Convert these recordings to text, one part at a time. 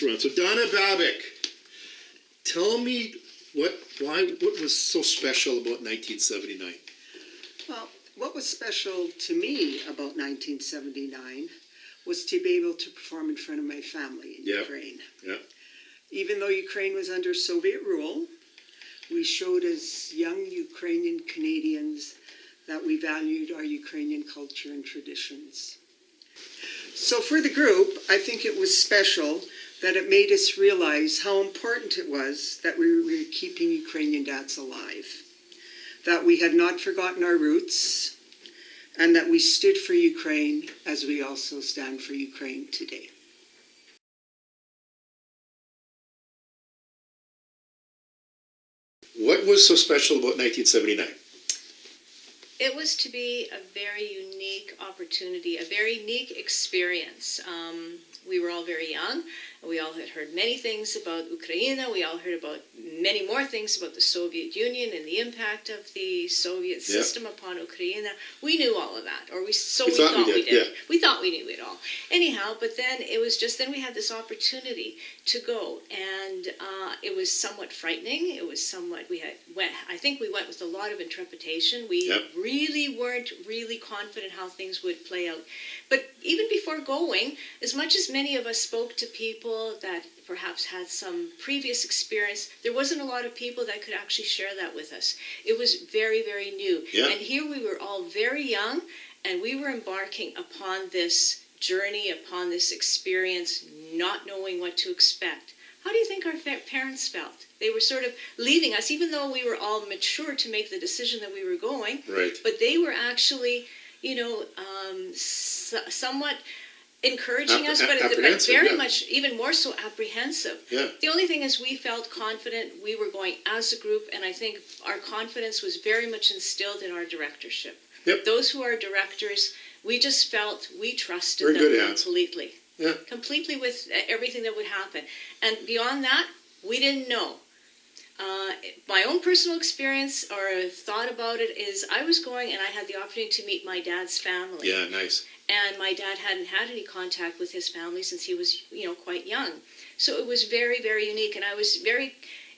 this around. So Donna Babick, tell me what was so special about 1979? Well, what was special to me about 1979 was to be able to perform in front of my family in Ukraine. Yeah. Even though Ukraine was under Soviet rule, we showed as young Ukrainian Canadians that we valued our Ukrainian culture and traditions. So for the group, I think it was special that it made us realize how important it was that we were keeping Ukrainian dads alive, that we had not forgotten our roots, and that we stood for Ukraine as we also stand for Ukraine today. What was so special about 1979? It was to be a very unique opportunity, a very unique experience. We were all very young. We all had heard many things about Ukraine. We all heard about many more things about the Soviet Union and the impact of the Soviet system upon Ukraine. We knew all of that, or we thought we did. Yeah. We thought we knew it all. Anyhow, but then it was just, then we had this opportunity to go, and it was somewhat frightening. It was somewhat, I think we went with a lot of interpretation. We really weren't really confident how things would play out. But even before going, as much as many of us spoke to people that perhaps had some previous experience, there wasn't a lot of people that could actually share that with us. It was very, very new. Yeah. And here we were all very young, and we were embarking upon this journey, upon this experience, not knowing what to expect. How do you think our parents felt? They were sort of leaving us, even though we were all mature to make the decision that we were going. Right. But they were actually, somewhat encouraging us, but very much, even more so, apprehensive. Yeah. The only thing is we felt confident we were going as a group, and I think our confidence was very much instilled in our directorship. Yep. Those who are directors, we just felt we trusted Very them good hands. completely. Yeah. Completely with everything that would happen. And beyond that, we didn't know. My own personal experience or thought about it is I was going and I had the opportunity to meet my dad's family. Yeah, nice. And my dad hadn't had any contact with his family since he was, quite young. So it was very, very unique. And I was very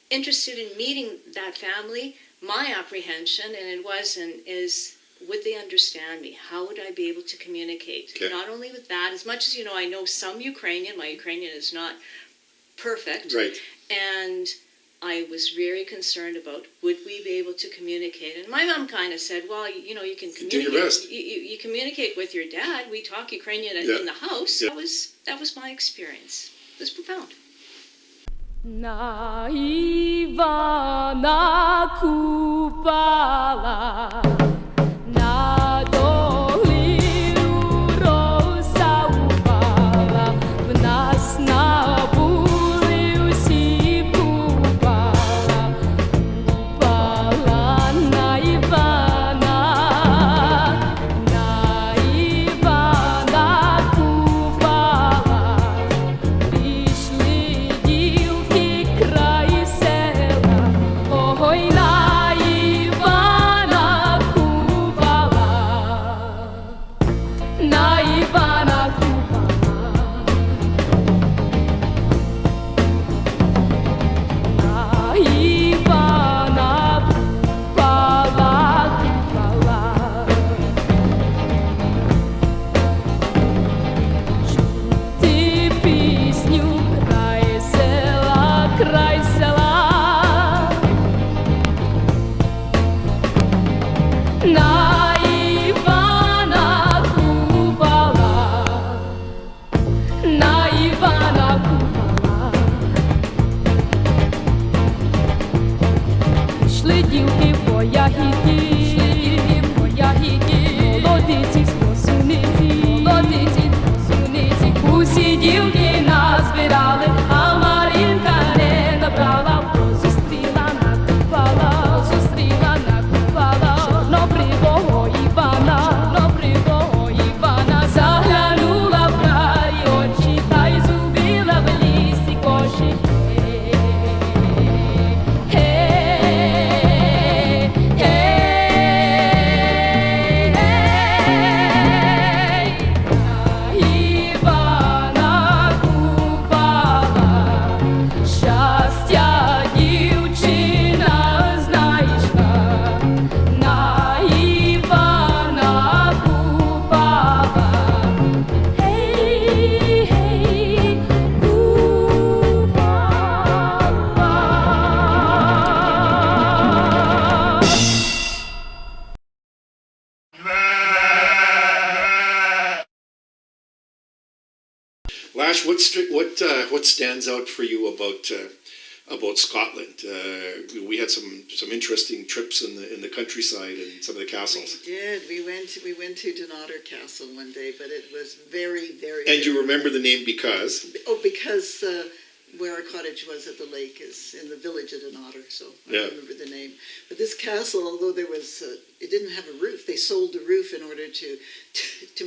interested in meeting that family. My apprehension, and it was and is, would they understand me? How would I be able to communicate? Okay. Not only with that, as much as, I know some Ukrainian. My Ukrainian is not perfect. Right. And I was very concerned about would we be able to communicate. And my mom kind of said, well, you can communicate. Do your best. You communicate with your dad. We talk Ukrainian in the house. Yeah. That was my experience. It was profound. На Івана Купала, на долину роса упала, в нас на були усі купала, купала на Івана купала, пішли дівки край села, ой, на Івана купала, на Івана купала, на Івана купала, купала. Чути пісню край села, край села. На Івана купала, на Івана купала. Йшли дівки по ягідки, молодиці з косуниці, усі дівки назбирали, а Маринка не добрала, зустріла накупала, чорнобривого Івана, заглянула в карі очі, та й зубила в лісі коші. Івана купала. Ash, what stands out for you about Scotland? We had some interesting trips in the countryside and some of the castles. We did. We went to Dunnottar Castle one day, but it was very, very. And you remember the name because? Oh, because where our cottage was at the lake is in the village of Dunnottar, so I remember the name. But this castle, although there was, it didn't have a roof. They sold the roof in order to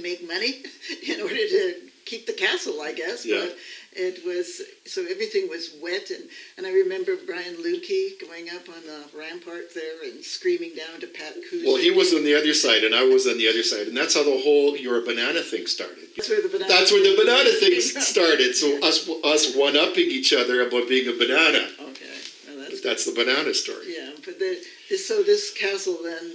make money, in order to keep the castle, I guess. Yeah. But it was, so everything was wet, and I remember Brian Lukey going up on the rampart there and screaming down to Pat Cousy. Well, he was on the other side, and I was on the other side, and that's how the whole "you're a banana" thing started. That's where the banana. That's where the banana thing started. So us one-upping each other about being a banana. Okay, well, That's the banana story. yeah. But this castle then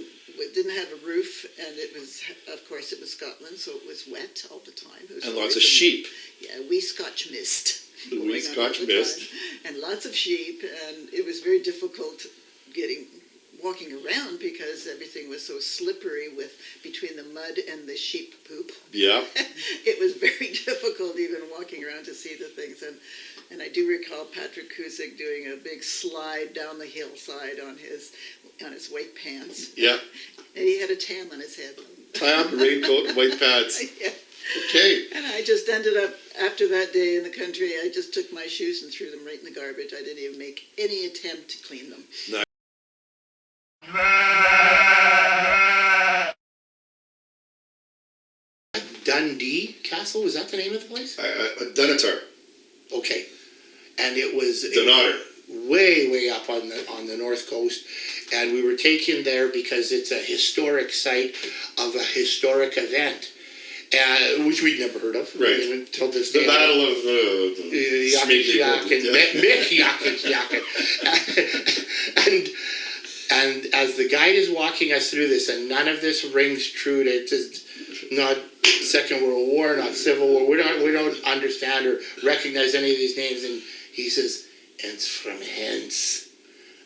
didn't have a roof, and it was, of course, it was Scotland, so it was wet all the time. It was And lots always of sheep. Yeah, wee Scotch mist. The wee going on Scotch all the mist. time, and lots of sheep, and it was very difficult walking around because everything was so slippery between the mud and the sheep poop. Yeah. It was very difficult even walking around to see the things, and I do recall Patrick Cusick doing a big slide down the hillside on his white pants, Yeah. and he had a tam on his head. Raincoat and white pads. Yeah. Okay. And I just ended up, after that day in the country, I just took my shoes and threw them right in the garbage. I didn't even make any attempt to clean them. Dundee Castle, was that the name of the place? Dunnottar. Okay. And it was Dunnottar. way up on the north coast, and we were taken there because it's a historic site of a historic event, which we'd never heard of, Right. until this day. The Battle of and as the guide is walking us through this, and none of this rings true to just not Second World War, not Civil War. We don't understand or recognize any of these names, and he says, "And from hence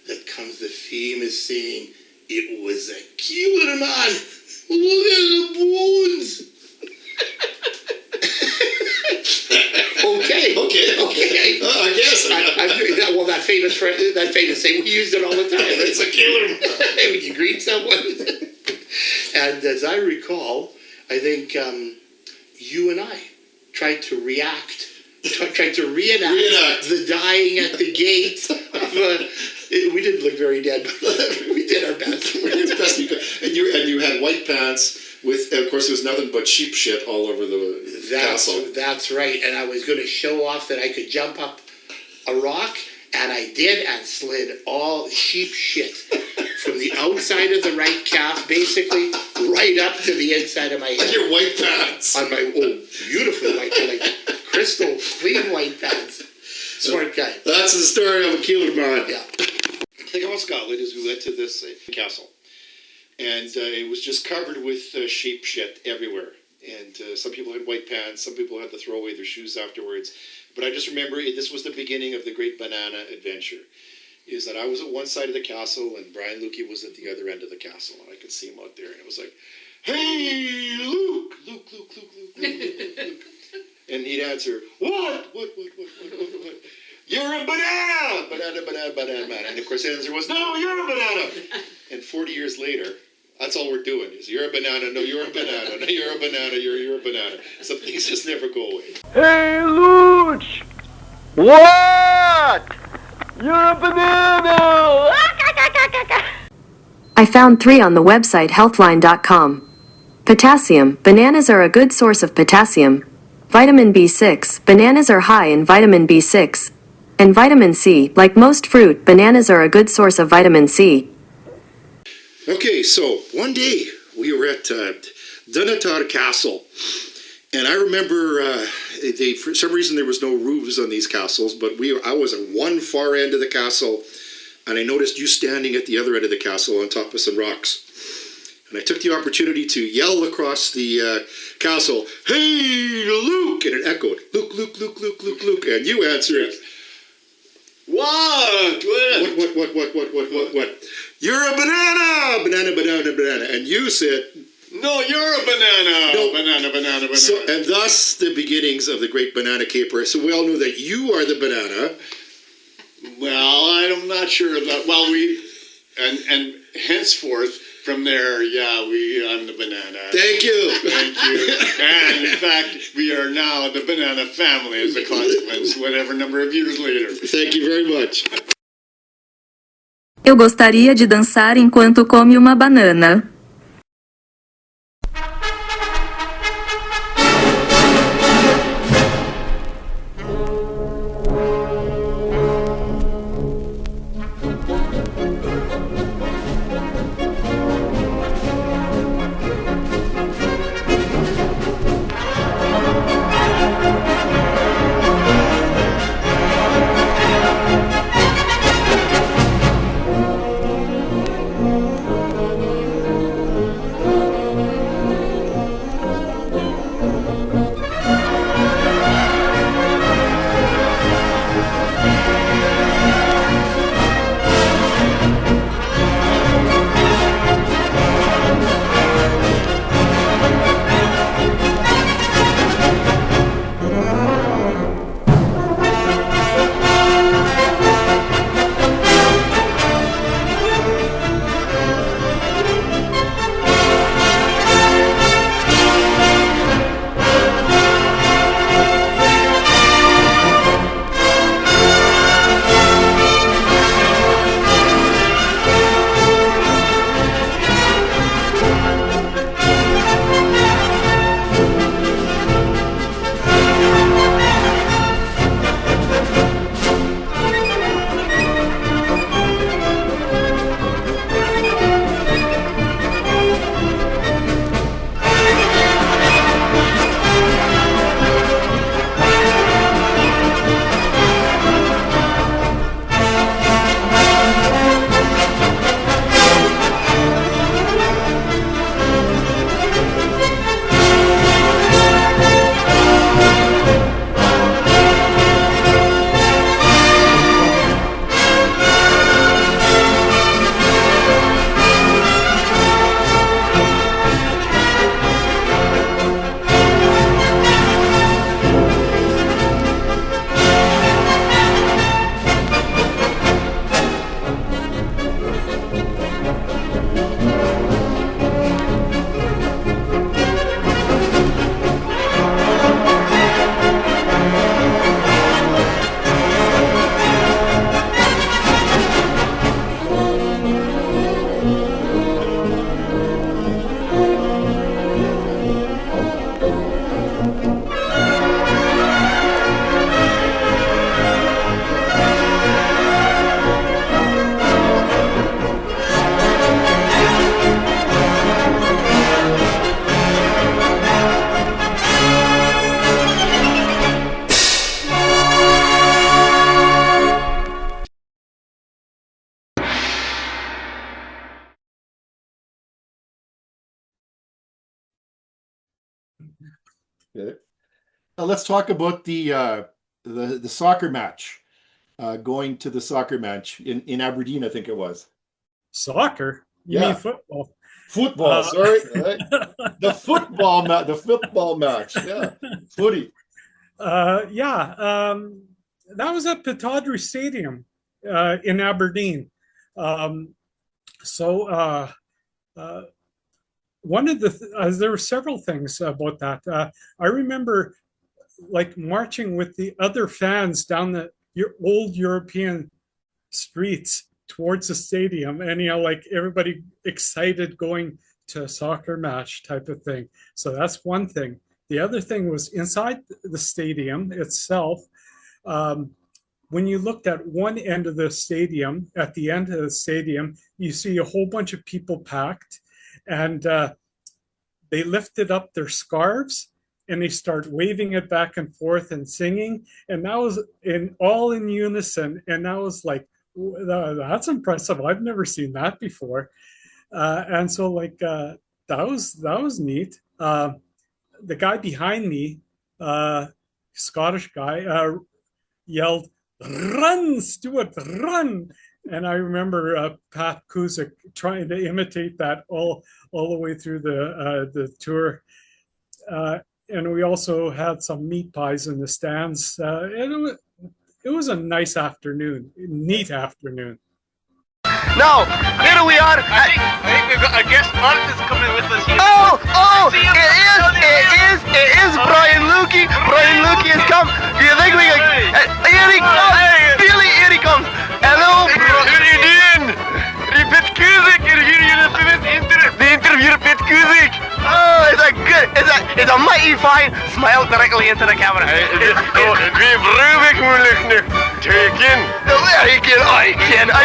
that comes the famous saying, it was a killer man. Look at the bones." Okay. I guess. Well, that famous saying, we used it all the time. It's a killer man. When you greet someone. And as I recall, I think you and I tried to reenact the dying at the gate. We didn't look very dead, but we did our best. We did the best we could. And you had white pants with, of course, there was nothing but sheep shit all over the castle. That's right. And I was going to show off that I could jump up a rock, and I did, and slid all sheep shit from the outside of the right calf, basically, right up to the inside of my head. Like your white pants. On my beautiful white, like crystal clean white pants. Smart guy. That's the story of a killer man. Yeah. The thing about Scotland is we went to this castle, and it was just covered with sheep shit everywhere. And some people had white pants, some people had to throw away their shoes afterwards. But I just remember this was the beginning of the Great Banana Adventure. Is that I was at one side of the castle and Brian Lukey was at the other end of the castle, and I could see him out there, and it was like, "Hey, Luke!" And he'd answer, What? You're a banana! Banana. And of course the answer was, "No, you're a banana!" And 40 years later, that's all we're doing is, "You're a banana, no, you're a banana, no, you're a banana, you're a banana." Some things just never go away. Hey, Luch! What? You're a banana! I found 3 on the website healthline.com. Potassium. Bananas are a good source of potassium. Vitamin B6. Bananas are high in vitamin B6. And vitamin C. Like most fruit, bananas are a good source of vitamin C. Okay, so one day we were at Dunnottar Castle, and I remember for some reason there was no roofs on these castles, but I was at one far end of the castle, and I noticed you standing at the other end of the castle on top of some rocks. And I took the opportunity to yell across the castle, "Hey, Luke!" And it echoed, "Luke, Luke, Luke, Luke, Luke, Luke." And you answered, What? "What? You're a banana! Banana. And you said, No, you're a banana. No. Banana. So, and thus the beginnings of the great banana caper. So we all know that you are the banana. Well, I'm not sure about. Well, and henceforth from there, I'm the banana. Thank you. Thank you. And in fact, we are now the banana family as a consequence, whatever number of years later. Thank you very much. Eu gostaria de dançar enquanto come uma banana. Okay. Now let's talk about the soccer match. Going to the soccer match in Aberdeen, I think it was. Soccer? You Yeah. mean football? Football, sorry. The football match. Yeah. Footy. That was at Pittodrie Stadium in Aberdeen. One of there were several things about that. I remember like marching with the other fans down the old European streets towards the stadium, and like everybody excited going to a soccer match type of thing. So that's one thing. The other thing was inside the stadium itself. When you looked at one end of the stadium, at the end of the stadium, you see a whole bunch of people packed, and they lifted up their scarves and they start waving it back and forth and singing, and that was all in unison, and that was like, that's impressive. I've never seen that before, and so like that was neat. The guy behind me, Scottish guy, yelled, "Run, Stuart, run!" And I remember Pat Kuzik trying to imitate that all the way through the tour. And we also had some meat pies in the stands. And it was a nice afternoon, neat afternoon. Now, here we are. I think we've got a guest artist coming with us here. It is Brian Lukey. Brian Lukey has come. Do you think we can? Here he comes. Billy, here he comes. Hello, bro. How are you doing? Pet Kuzik. The interview of Pet Kuzik. Oh, it's a mighty fine smile directly into the camera. I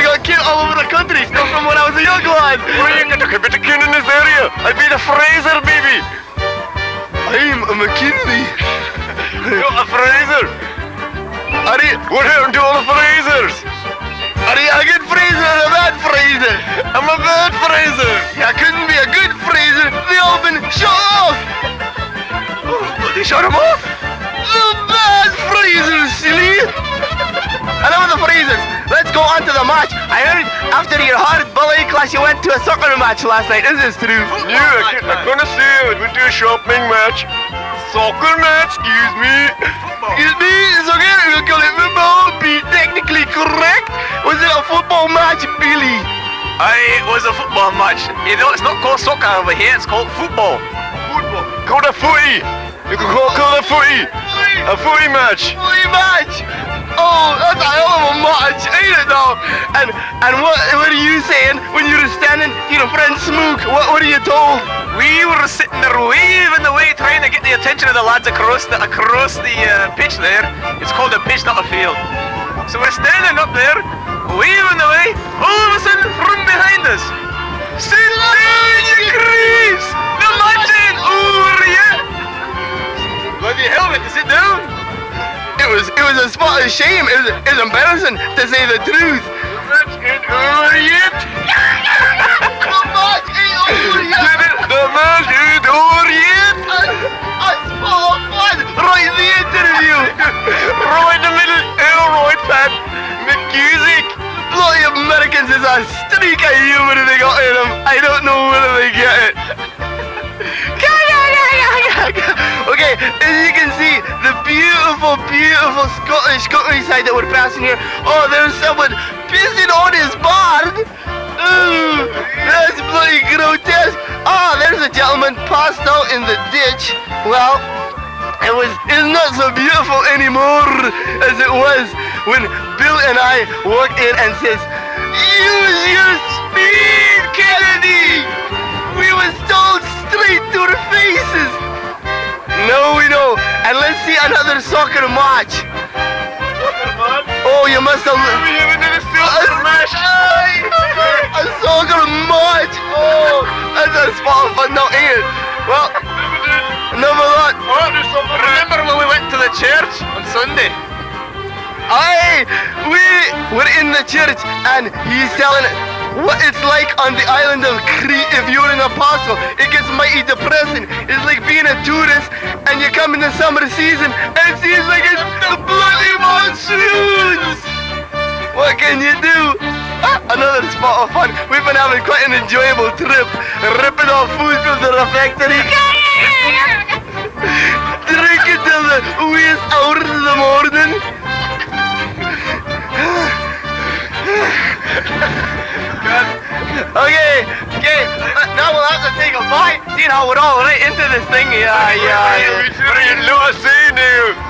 got killed all over the country, still from when I was a young lad. You get a bit of kin in this area. I'd be the Fraser, baby. I'm a McKinley. You're a Fraser. What happened to all the Frasers? Are you a good Fraser or a bad Fraser? I'm a bad Fraser. I couldn't be a good Fraser. They all been shot off. Oh, they shot him off? The bad Frasers, silly. Enough of the Frasers. Let's go on to the match. I heard after your hard ballet class you went to a soccer match last night. Is this true? Yeah, I'm gonna say it. We went to a shopping match. Soccer match, excuse me. Excuse me, it's okay. We'll call it football. Be technically correct. Was it a football match, Billy? It was a football match. You know, it's not called soccer over here. It's called football. Football. Called a footy. You can call it a footy. A footy match. Footy match. Oh, that's a hell of a match, ain't it though? And what are you saying when you were standing to your friend Smook? What are you told? We were sitting there waving away trying to get the attention of the lads across the pitch there. It's called a pitch, not a field. So we're standing up there, waving away, all of a sudden from behind us, sit down, you creeps! The match ain't over yet! Bloody hell, we had to sit down. It was a spot of shame. It was embarrassing to say the truth. The match ain't over yet. The match ain't over yet. The match ain't over yet. A spot of fun right in the interview. Right in the middle. Right, Pat. McCusick. Bloody Americans is a streak of humor they got in them. I don't know whether they get it. Okay, as you can see, the beautiful, beautiful Scottish countryside that we're passing here. Oh, there's someone pissing on his barn. Ooh, that's bloody grotesque. Oh, there's a gentleman passed out in the ditch. Well, it's not so beautiful anymore as it was when Bill and I walked in and says, "Use your speed, Kennedy!" We was told straight to our faces. No, we don't. And let's see another soccer match. Soccer match? Oh, you must have... We haven't done a soccer match. A soccer match. Oh, that's a spot of fun now, ain't it? Well, never that. Remember when we went to the church on Sunday? Aye, we were in the church and he's telling what it's like on the island of Crete if you're an apostle. It gets mighty depressing. It's like being a tourist and you come in the summer season and it seems like it's the bloody monsoons. What can you do? Another spot of fun. We've been having quite an enjoyable trip, ripping off food from the refectory, drinking till the wee hours of the morning. Okay, now we'll have to take a bite, seeing how we're all right into this thing. Yeah.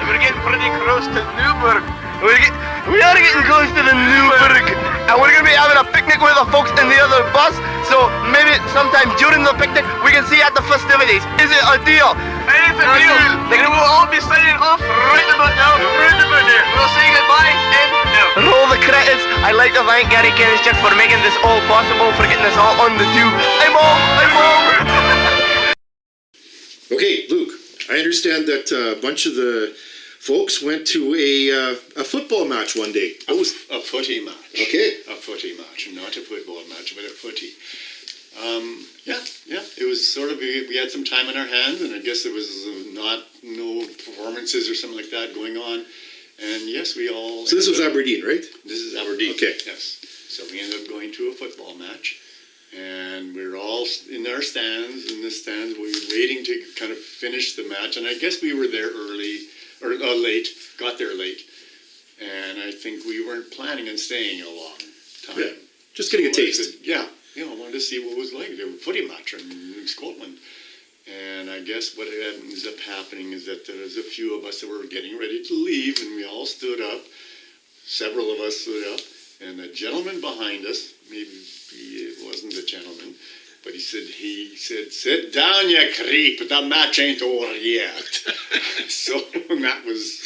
We're getting pretty close to Newburgh. We are getting close to the Newburgh, and we're going to be having a picnic with the folks in the other bus, so maybe sometime during the picnic we can see at the festivities. Is it a deal? It's a deal. Then we'll all be signing off right about now. We'll say goodbye and now. Roll the credits. I'd like to thank Gary Kennischuk for making this all possible, for getting this all on the tube. I'm home. Okay, Luke, I understand that a bunch of the folks went to a football match one day. A footy match. Okay. A footy match, not a football match, but a footy. Yeah. It was sort of, we had some time in our hands, and I guess there was no performances or something like that going on. And yes, we all... So this was Aberdeen, right? This is Aberdeen. Okay. Yes. So we ended up going to a football match, and we were all in our stands, we were waiting to kind of finish the match, and I guess we were there early, or late, got there late, and I think we weren't planning on staying a long time. Yeah, just getting a So I taste. said, yeah, I wanted to see what it was like. There was a footy match in Scotland. And I guess what ends up happening is that there was a few of us that were getting ready to leave, and we all stood up. Several of us stood up, and the gentleman behind us, maybe it wasn't a gentleman, but he said, "Sit down, you creep. The match ain't over yet." So that was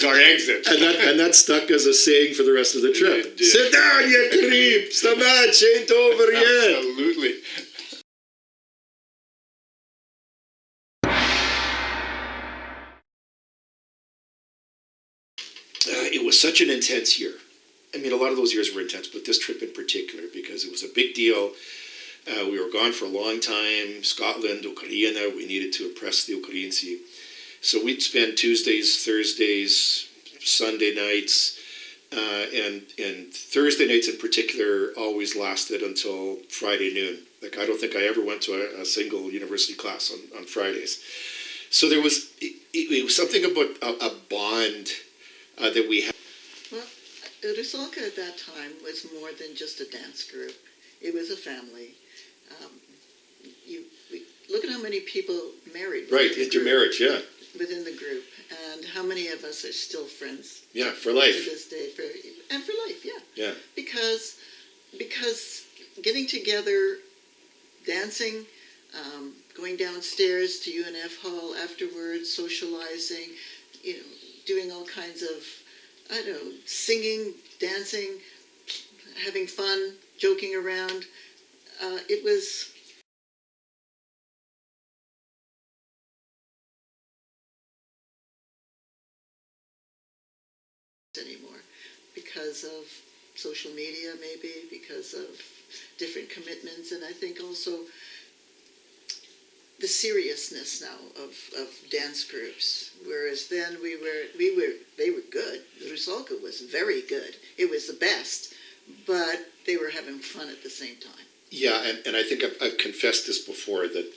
our exit. And that stuck as a saying for the rest of the trip. It did. Sit down, you creeps. The match ain't over yet. Absolutely. It was such an intense year. I mean, a lot of those years were intense, but this trip in particular, because it was a big deal. We were gone for a long time. Scotland, Ukraine, we needed to impress the Ukrainians. So we'd spend Tuesdays, Thursdays, Sunday nights, and Thursday nights in particular always lasted until Friday noon. Like, I don't think I ever went to a single university class on Fridays. So there was, it was something about a bond that we had. Well, Rusalka at that time was more than just a dance group. It was a family. Look at how many people married. Right, intermarriage, yeah. Within the group, and how many of us are still friends. Yeah, for life. To this day, for life, yeah. Yeah. Because getting together, dancing, going downstairs to UNF Hall afterwards, socializing, doing all kinds of, singing, dancing, having fun, joking around. It was anymore because of social media, maybe because of different commitments, and I think also the seriousness now of dance groups. Whereas then they were good. Rusalka was very good. It was the best, but they were having fun at the same time. Yeah, and I think I've confessed this before that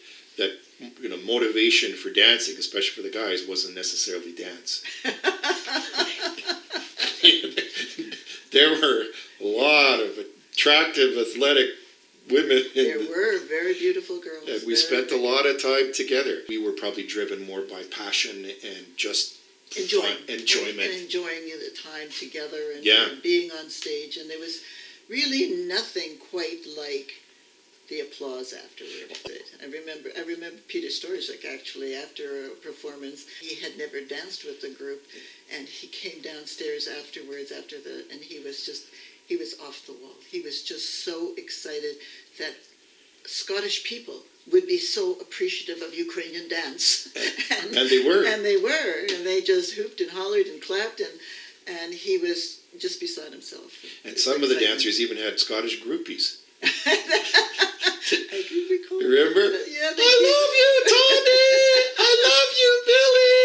motivation for dancing, especially for the guys, wasn't necessarily dance. There were a lot of attractive, athletic women. There were very beautiful girls. And we spent a lot of time together. We were probably driven more by passion and just enjoyment. And enjoying the time together and, yeah. and being on stage. And there was really nothing quite like the applause afterward. I remember Peter Storyzik actually after a performance. He had never danced with the group, and he came downstairs afterwards and he was off the wall. He was just so excited that Scottish people would be so appreciative of Ukrainian dance. And they were. And they just hooped and hollered and clapped, and he was just beside himself. And some of the dancers even had Scottish groupies. I do recall. Remember? Yeah, I love you, Tony! I love you, Billy!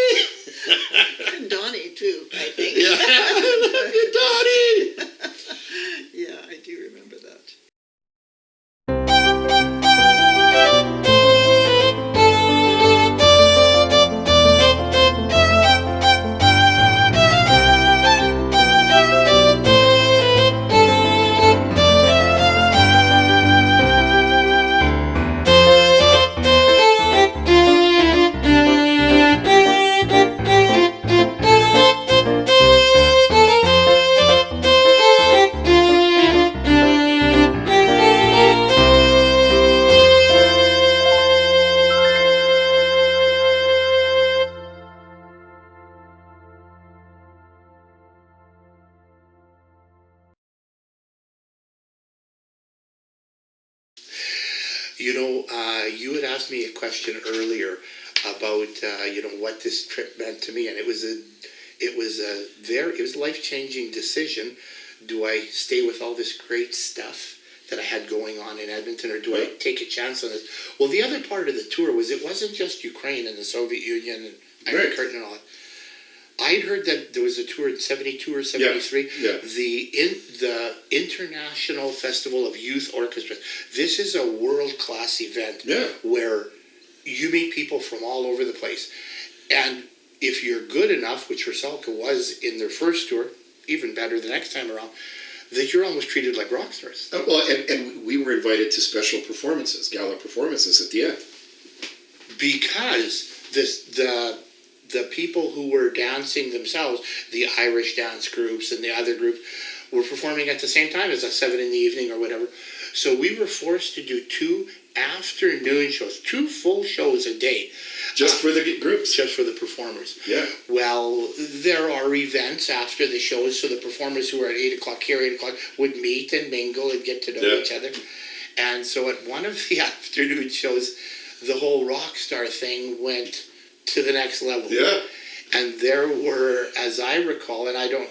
And Donnie, too, I think. Yeah, I love you, Donnie! Yeah, I do remember that. You had asked me a question earlier about what this trip meant to me, and it was a life-changing decision. Do I stay with all this great stuff that I had going on in Edmonton, or do I take a chance on this? Well, the other part of the tour was it wasn't just Ukraine and the Soviet Union and Iron Curtain and all that. I'd heard that there was a tour in 72 or 73. Yeah. The International Festival of Youth Orchestra. This is a world-class event where you meet people from all over the place. And if you're good enough, which Rusalka was in their first tour, even better the next time around, that you're almost treated like rock stars. Well, and we were invited to special performances, gala performances at the end. Because the people who were dancing themselves, the Irish dance groups and the other groups, were performing at the same time as us, 7 in the evening or whatever. So we were forced to do 2 afternoon shows, 2 full shows a day. Just for the groups? Just for the performers. Yeah. Well, there are events after the shows, so the performers who are at 8 o'clock here, 8 o'clock, would meet and mingle and get to know each other. And so at one of the afternoon shows, the whole rock star thing went to the next level. Yeah. And there were, as I recall, and I don't,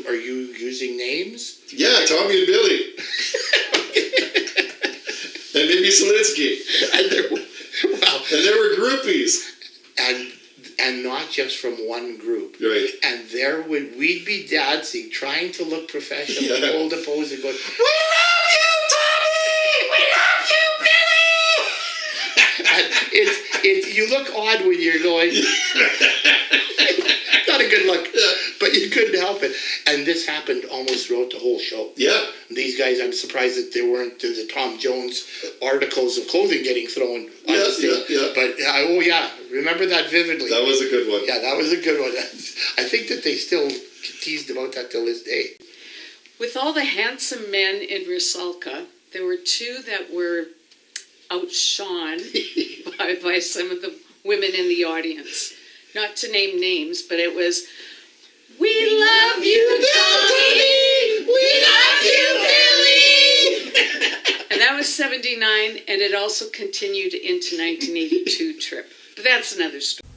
are you using names? Yeah, Tommy and Billy. And maybe Solinsky. And there were groupies. And not just from one group. Right. And we'd be dancing, trying to look professional, hold a pose and going, "We love you, Tommy! We love you, Billy!" And you look odd when you're going, not a good look, but you couldn't help it. And this happened almost throughout the whole show. Yeah. These guys, I'm surprised that there weren't the Tom Jones articles of clothing getting thrown on the stage. Yeah. But, remember that vividly. That was a good one. Yeah, that was a good one. I think that they still teased about that till this day. With all the handsome men in Rusalka, there were 2 that were outshone by some of the women in the audience. Not to name names, but it was, "We love you, Tony! We love you, Billy!" And that was 79, and it also continued into 1982 trip. But that's another story.